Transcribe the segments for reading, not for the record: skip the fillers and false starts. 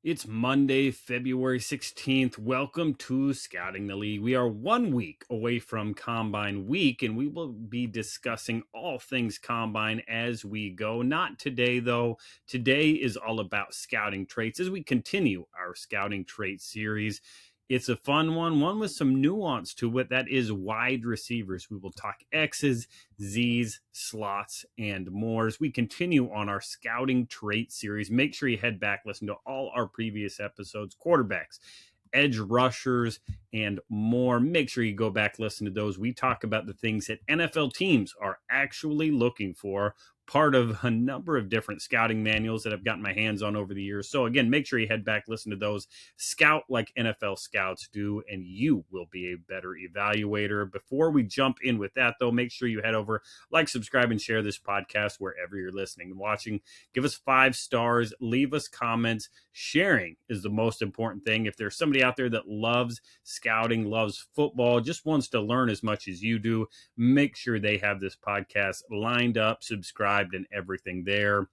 It's Monday, February 16th. Welcome to Scouting the League. We are 1 week away from Combine Week, and we will be discussing all things Combine as we go. Not today, though. Today is all about scouting traits as we continue our scouting trait series. It's a fun one with some nuance to it. That is wide receivers. We will talk X's, Z's, slots, and more as we continue on our scouting trait series. Make sure you head back, listen to all our previous episodes, quarterbacks, edge rushers, and more. Make sure you go back, listen to those. We talk about the things that NFL teams are actually looking for, part of a number of different scouting manuals that I've gotten my hands on over the years. So again, make sure you head back, listen to those, scout like NFL scouts do, and you will be a better evaluator. Before we jump in with that, though, make sure you head over, like, subscribe, and share this podcast wherever you're listening and watching. Give us 5 stars, leave us comments. Sharing is the most important thing. If there's somebody out there that loves scouting, loves football, just wants to learn as much as you do, make sure they have this podcast lined up, subscribed, and everything there.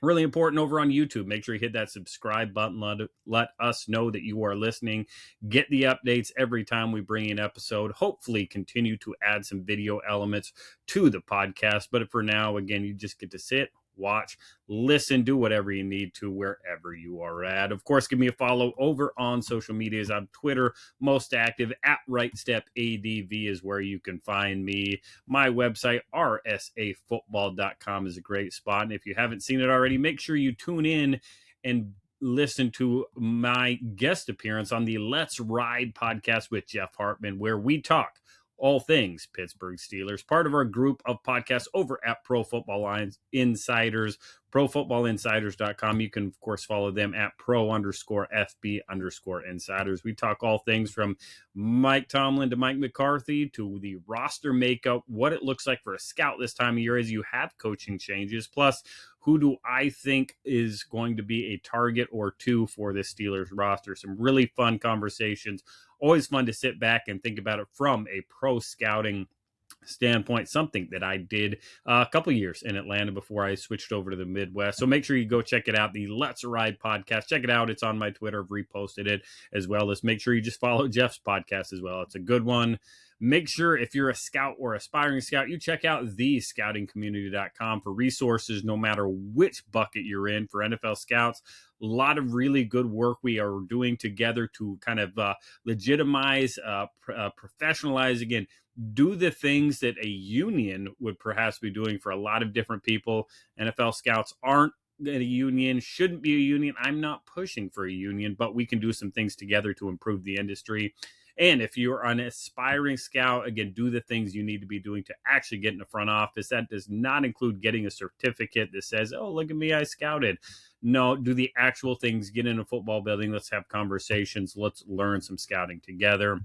Really important over on YouTube. Make sure you hit that subscribe button. Let us know that you are listening. Get the updates every time we bring an episode. Hopefully continue to add some video elements to the podcast. But for now, again, you just get to sit, watch, listen, do whatever you need to wherever you are at. Of course, give me a follow over on social medias. I'm Twitter, most active at RightStepADV is where you can find me. My website, rsafootball.com, is a great spot. And if you haven't seen it already, make sure you tune in and listen to my guest appearance on the Let's Ride podcast with Jeff Hartman, where we talk all things Pittsburgh Steelers, part of our group of podcasts over at Pro Football Insiders, profootballinsiders.com. You can, of course, follow them at pro_FB_insiders. We talk all things from Mike Tomlin to Mike McCarthy to the roster makeup, what it looks like for a scout this time of year as you have coaching changes, plus who do I think is going to be a target or two for the Steelers roster. Some really fun conversations. Always fun to sit back and think about it from a pro scouting standpoint, something that I did a couple years in Atlanta before I switched over to the Midwest. So make sure you go check it out, the Let's Ride podcast. Check it out. It's on my Twitter. I've reposted it, as well as make sure you just follow Jeff's podcast as well. It's a good one. Make sure if you're a scout or aspiring scout, you check out thescoutingcommunity.com for resources no matter which bucket you're in for NFL scouts. A lot of really good work we are doing together to kind of legitimize, professionalize, again, do the things that a union would perhaps be doing for a lot of different people. NFL scouts aren't a union, shouldn't be a union. I'm not pushing for a union, but we can do some things together to improve the industry. And if you're an aspiring scout, again, do the things you need to be doing to actually get in the front office. That does not include getting a certificate that says, oh, look at me, I scouted. No, do the actual things. Get in a football building. Let's have conversations. Let's learn some scouting together.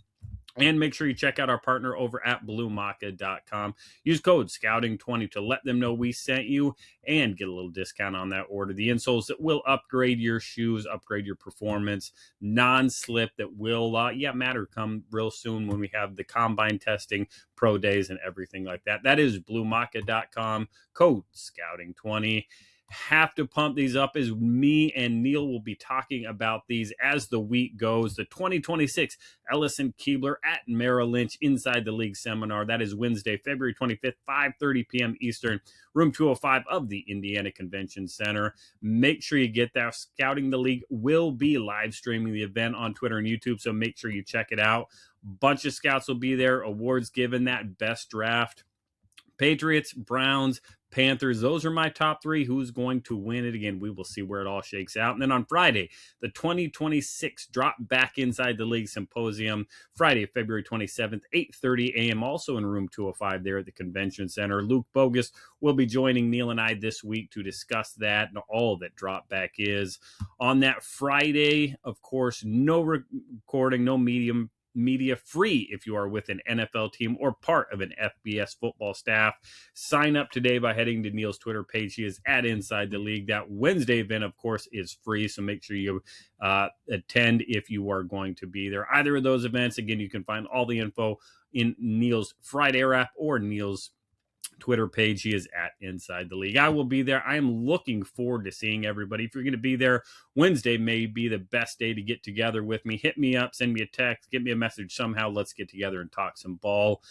And make sure you check out our partner over at bluemaca.com. Use code SCOUTING20 to let them know we sent you and get a little discount on that order. The insoles that will upgrade your shoes, upgrade your performance, non-slip that will matter come real soon when we have the combine testing, pro days, and everything like that. That is bluemaca.com, code SCOUTING20. Have to pump these up as me and Neil will be talking about these as the week goes. The 2026 Ellison Keebler at Merrill Lynch Inside the League seminar. That is Wednesday, February 25th, 5:30 p.m. Eastern, room 205 of the Indiana Convention Center. Make sure you get that. Scouting the League will be live streaming the event on Twitter and YouTube, so make sure you check it out. Bunch of scouts will be there. Awards given, that best draft. Patriots, Browns, Panthers, those are my top 3. Who's going to win it? Again, we will see where it all shakes out. And then on Friday, the 2026 Drop Back Inside the League Symposium, Friday, February 27th, 8:30 a.m., also in room 205 there at the Convention Center. Luke Bogus will be joining Neil and I this week to discuss that and all that Drop Back is. On that Friday, of course, no recording, no media free if you are with an NFL team or part of an FBS football staff. Sign up today by heading to Neil's Twitter page. He is at Inside the League. That Wednesday event, of course, is free, so make sure you attend if you are going to be there. Either of those events, again, you can find all the info in Neil's Friday wrap or Neil's Twitter page. He is at Inside the League. I will be there. I am looking forward to seeing everybody. If you're going to be there, Wednesday may be the best day to get together with me. Hit me up, send me a text, give me a message somehow. Let's get together and talk some ball.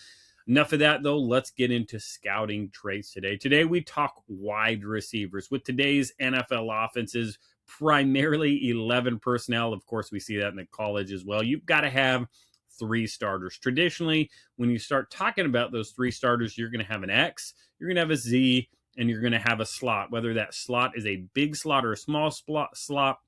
Enough of that, though. Let's get into scouting traits today. Today, we talk wide receivers. With today's NFL offenses, primarily 11 personnel. Of course, we see that in the college as well. You've got to have 3 starters. Traditionally, when you start talking about those 3 starters, you're going to have an X, you're going to have a Z, and you're going to have a slot. Whether that slot is a big slot or a small slot,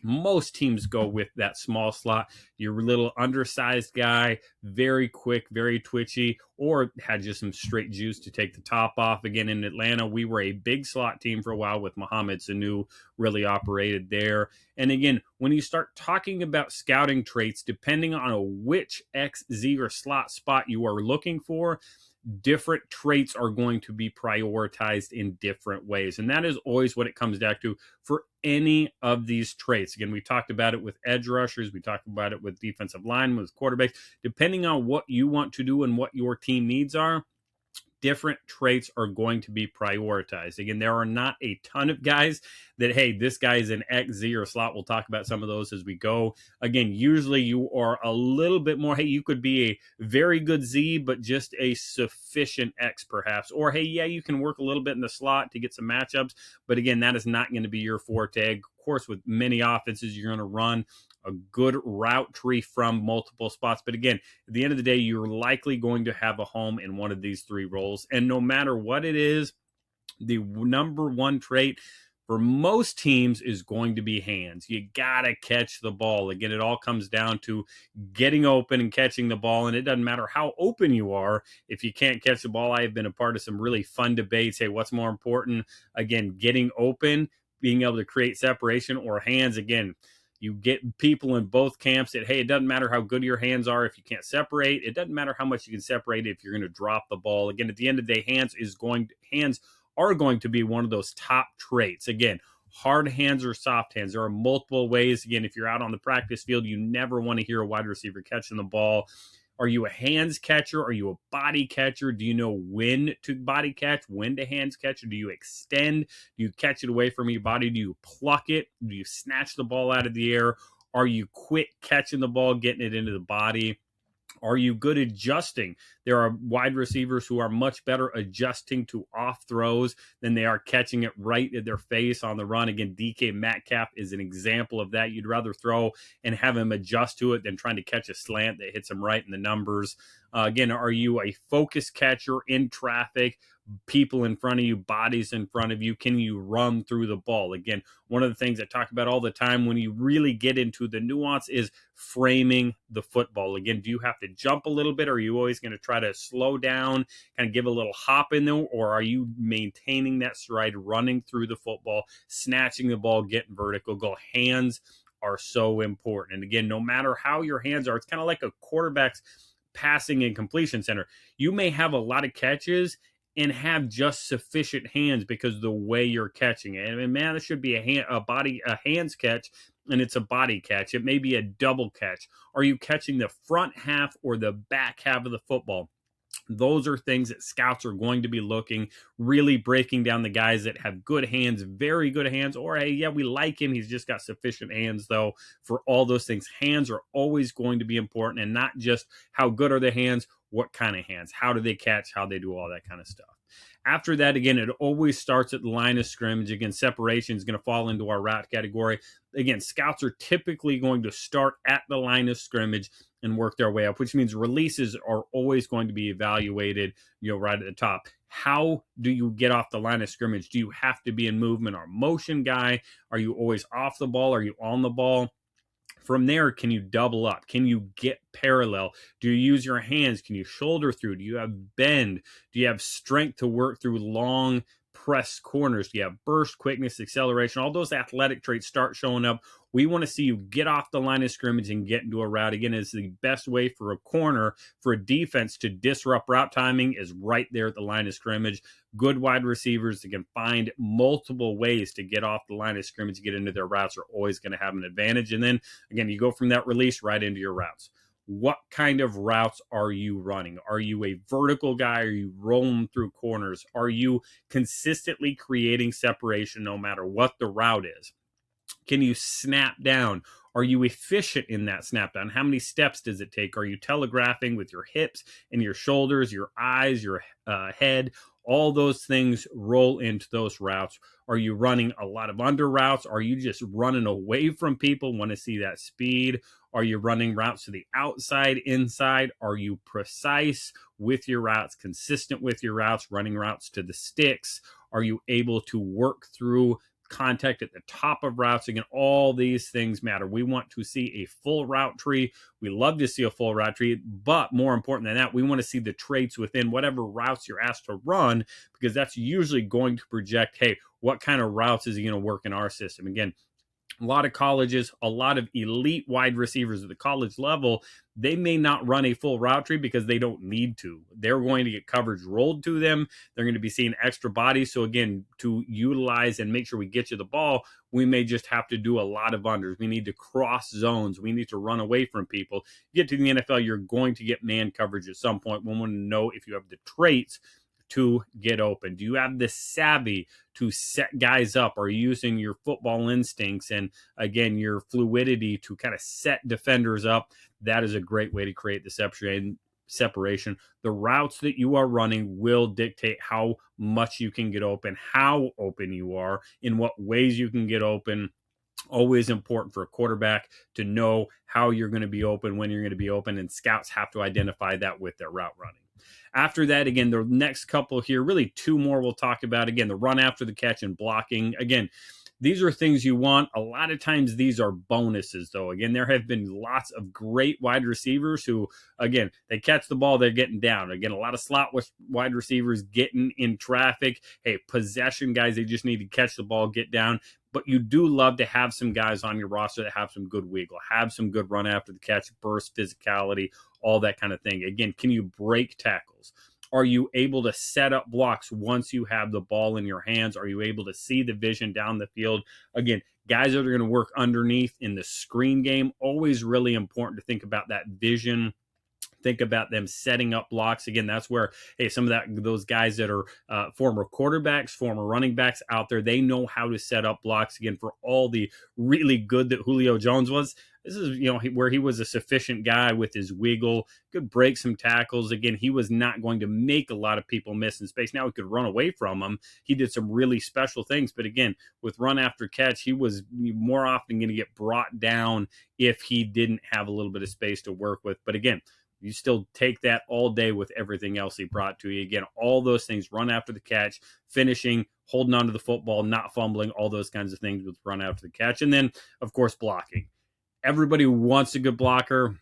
most teams go with that small slot. Your little undersized guy, very quick, very twitchy, or had just some straight juice to take the top off. Again, in Atlanta, we were a big slot team for a while with Mohamed Sanu, really operated there. And again, when you start talking about scouting traits, depending on which X, Z, or slot spot you are looking for, different traits are going to be prioritized in different ways. And that is always what it comes down to for any of these traits. Again, we talked about it with edge rushers. We talked about it with defensive linemen, with quarterbacks. Depending on what you want to do and what your team needs are, different traits are going to be prioritized. Again, there are not a ton of guys that, hey, this guy is an X, Z, or slot. We'll talk about some of those as we go. Again, usually you are a little bit more, hey, you could be a very good Z, but just a sufficient X perhaps. Or, hey, yeah, you can work a little bit in the slot to get some matchups. But again, that is not going to be your forte. Of course, with many offenses, you're going to run a good route tree from multiple spots. But again, at the end of the day, you're likely going to have a home in one of these 3 roles. And no matter what it is, the number one trait for most teams is going to be hands. You got to catch the ball. Again, it all comes down to getting open and catching the ball. And it doesn't matter how open you are. If you can't catch the ball, I have been a part of some really fun debates. Hey, what's more important? Again, getting open, being able to create separation, or hands. Again, you get people in both camps that, hey, it doesn't matter how good your hands are if you can't separate. It doesn't matter how much you can separate if you're going to drop the ball. Again, at the end of the day, hands are going to be one of those top traits. Again, hard hands or soft hands. There are multiple ways. Again, if you're out on the practice field, you never want to hear a wide receiver catching the ball. Are you a hands catcher? Are you a body catcher? Do you know when to body catch, when to hands catch? Or do you extend? Do you catch it away from your body? Do you pluck it? Do you snatch the ball out of the air? Are you quick catching the ball, getting it into the body? Are you good adjusting? There are wide receivers who are much better adjusting to off throws than they are catching it right in their face on the run. Again, DK Metcalf is an example of that. You'd rather throw and have him adjust to it than trying to catch a slant that hits him right in the numbers. Again, are you a focus catcher in traffic? People in front of you, bodies in front of you. Can you run through the ball? Again, one of the things I talk about all the time when you really get into the nuance is framing the football. Again, do you have to jump a little bit? Or are you always going to try to slow down, kind of give a little hop in there? Or are you maintaining that stride, running through the football, snatching the ball, getting vertical? Hands are so important. And again, no matter how your hands are, it's kind of like a quarterback's passing and completion center. You may have a lot of catches and have just sufficient hands because of the way you're catching it. And man, it should be a hands catch, and it's a body catch. It may be a double catch. Are you catching the front half or the back half of the football? Those are things that scouts are going to be looking, really breaking down the guys that have good hands, very good hands, or, hey, yeah, we like him. He's just got sufficient hands, though. For all those things, hands are always going to be important, and not just how good are the hands, what kind of hands, how do they catch, how they do all that kind of stuff. After that, again, it always starts at the line of scrimmage. Again, separation is going to fall into our route category. Again, scouts are typically going to start at the line of scrimmage and work their way up, which means releases are always going to be evaluated, right at the top. How do you get off the line of scrimmage? Do you have to be in movement or motion guy? Are you always off the ball? Are you on the ball? From there, can you double up? Can you get parallel? Do you use your hands? Can you shoulder through? Do you have bend? Do you have strength to work through long press corners? Do you have burst, quickness, acceleration? All those athletic traits start showing up. We want to see you get off the line of scrimmage and get into a route. Again, is the best way for a corner, for a defense to disrupt route timing is right there at the line of scrimmage. Good wide receivers that can find multiple ways to get off the line of scrimmage, get into their routes, are always going to have an advantage. And then, again, you go from that release right into your routes. what kind of routes are you running? Are you a vertical guy? Are you rolling through corners? Are you consistently creating separation no matter what the route is? Can you snap down? Are you efficient in that snap down? How many steps does it take? Are you telegraphing with your hips and your shoulders, your eyes, your head? All those things roll into those routes. Are you running a lot of under routes? Are you just running away from people? Want to see that speed? Are you running routes to the outside, inside? Are you precise with your routes, consistent with your routes, running routes to the sticks? Are you able to work through contact at the top of routes? Again, all these things matter. We want to see a full route tree. We love to see a full route tree, but more important than that, we want to see the traits within whatever routes you're asked to run, because that's usually going to project, hey, what kind of routes is he going to work in our system? Again, a lot of colleges, a lot of elite wide receivers at the college level, they may not run a full route tree because they don't need to. They're going to get coverage rolled to them. They're going to be seeing extra bodies. So again, to utilize and make sure we get you the ball, we may just have to do a lot of unders. We need to cross zones. We need to run away from people. You get to the NFL, you're going to get man coverage at some point. We want to know if you have the traits to get open. Do you have the savvy to set guys up? Are you using your football instincts and, again, your fluidity to kind of set defenders up? That is a great way to create the separation. The routes that you are running will dictate how much you can get open, how open you are, in what ways you can get open. Always important for a quarterback to know how you're going to be open, when you're going to be open, and scouts have to identify that with their route running. After that, again, the next couple here, really two more we'll talk about. Again, the run after the catch and blocking. Again, these are things you want. A lot of times these are bonuses, though. Again, there have been lots of great wide receivers who, again, they catch the ball, they're getting down. Again, a lot of slot wide receivers getting in traffic. Hey, possession guys, they just need to catch the ball, get down. But you do love to have some guys on your roster that have some good wiggle, have some good run after the catch, burst, physicality, all that kind of thing. Again, can you break tackles? Are you able to set up blocks once you have the ball in your hands? Are you able to see the vision down the field? Again, guys that are going to work underneath in the screen game, always really important to think about that vision. Think about them setting up blocks. Again, that's where, hey, some of those guys that are former quarterbacks, former running backs out there, they know how to set up blocks. Again, for all the really good that Julio Jones was, this is, where he was a sufficient guy with his wiggle, could break some tackles. Again, he was not going to make a lot of people miss in space. Now he could run away from them. He did some really special things. But again, with run after catch, he was more often going to get brought down if he didn't have a little bit of space to work with. But again, you still take that all day with everything else he brought to you. Again, all those things, run after the catch, finishing, holding on to the football, not fumbling, all those kinds of things with run after the catch. And then, of course, blocking. Everybody wants a good blocker.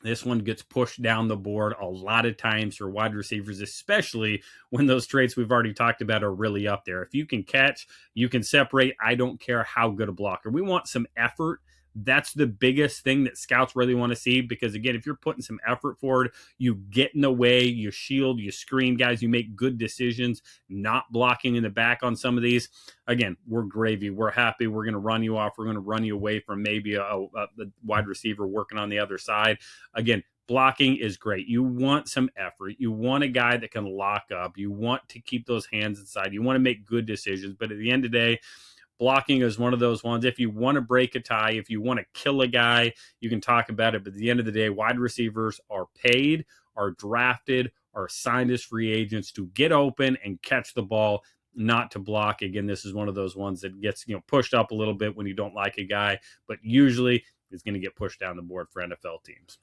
This one gets pushed down the board a lot of times for wide receivers, especially when those traits we've already talked about are really up there. If you can catch, you can separate. I don't care how good a blocker. We want some effort. That's the biggest thing that scouts really want to see, because again, if you're putting some effort forward, you get in the way, you shield, you screen guys, you make good decisions, not blocking in the back on some of these. Again, we're gravy. We're happy. We're going to run you off. We're going to run you away from maybe a wide receiver working on the other side. Again, blocking is great. You want some effort. You want a guy that can lock up. You want to keep those hands inside. You want to make good decisions. But at the end of the day, blocking is one of those ones. If you want to break a tie, if you want to kill a guy, you can talk about it. But at the end of the day, wide receivers are paid, are drafted, are signed as free agents to get open and catch the ball, not to block. Again, this is one of those ones that gets pushed up a little bit when you don't like a guy, but usually is going to get pushed down the board for NFL teams.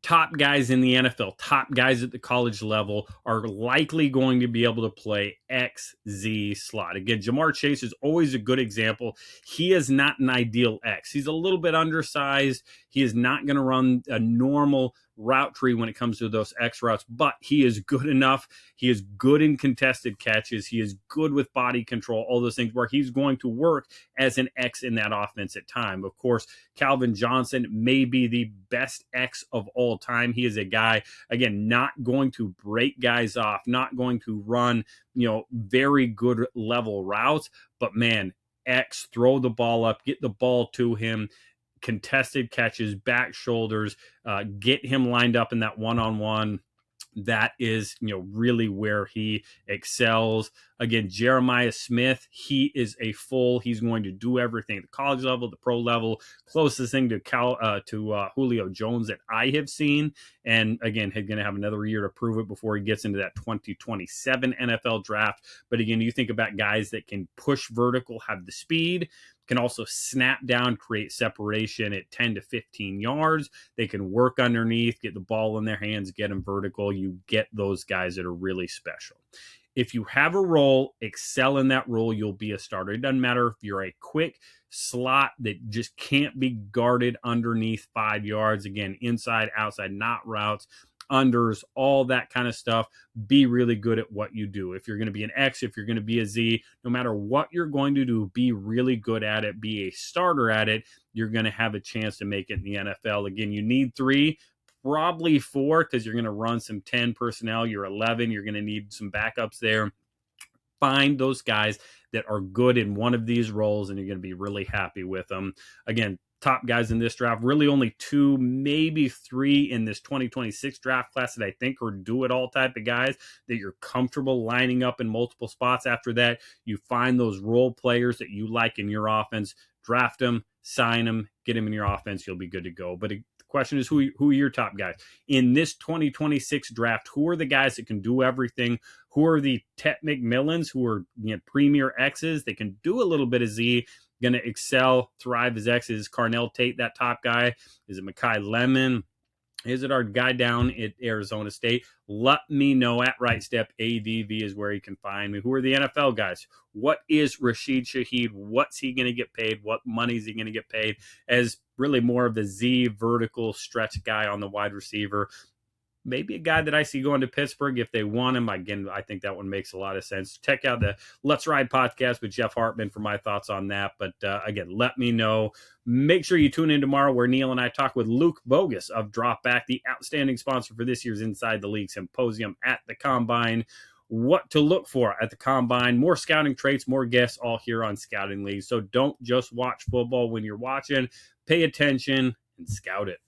Top guys in the NFL, top guys at the college level are likely going to be able to play XZ slot. Again, Jamar Chase is always a good example. He is not an ideal X. He's a little bit undersized. He is not going to run a normal route tree when it comes to those X routes, but he is good enough. He is good in contested catches. He is good with body control, all those things where he's going to work as an X in that offense at time. Of course, Calvin Johnson may be the best X of all time. He is a guy, again, not going to break guys off, not going to run, very good level routes, but man, X, throw the ball up, get the ball to him. contested catches, back shoulders, get him lined up in that one-on-one. That is, really where he excels. Again, Jeremiah Smith, he's going to do everything at the college level, the pro level, closest thing to Julio Jones that I have seen. And again, he's going to have another year to prove it before he gets into that 2027 NFL draft. But again, you think about guys that can push vertical, have the speed, can also snap down, create separation at 10 to 15 yards. They can work underneath, get the ball in their hands, get them vertical. You get those guys that are really special. If you have a role, excel in that role, you'll be a starter. It doesn't matter if you're a quick slot that just can't be guarded underneath 5 yards. Again, inside, outside, not routes, unders, all that kind of stuff. Be really good at what you do. If you're going to be an X, if you're going to be a Z, no matter what you're going to do, be really good at it, be a starter at it. You're going to have a chance to make it in the NFL. Again, you need 3, probably 4, because you're going to run some 10 personnel. You're 11. You're going to need some backups there. Find those guys that are good in one of these roles, and you're going to be really happy with them. Again, top guys in this draft, really only 2, maybe 3 in this 2026 draft class that I think are do-it-all type of guys that you're comfortable lining up in multiple spots. After that, you find those role players that you like in your offense, draft them, sign them, get them in your offense, you'll be good to go. But the question is, who are your top guys? In this 2026 draft, who are the guys that can do everything? Who are the Tet McMillans, who are premier X's? They can do a little bit of Z, going to excel, thrive as X's. Carnell Tate, that top guy? Is it Makai Lemon? Is it our guy down at Arizona State? Let me know at Right Step. AVV is where you can find me. Who are the NFL guys? What is Rashid Shaheed? What's he going to get paid? What money is he going to get paid? As really more of the Z vertical stretch guy on the wide receiver. Maybe a guy that I see going to Pittsburgh if they want him. Again, I think that one makes a lot of sense. Check out the Let's Ride podcast with Jeff Hartman for my thoughts on that. But again, let me know. Make sure you tune in tomorrow where Neil and I talk with Luke Bogus of Dropback, the outstanding sponsor for this year's Inside the League Symposium at the Combine. What to look for at the Combine, more scouting traits, more guests, all here on Scouting League. So don't just watch football when you're watching. Pay attention and scout it.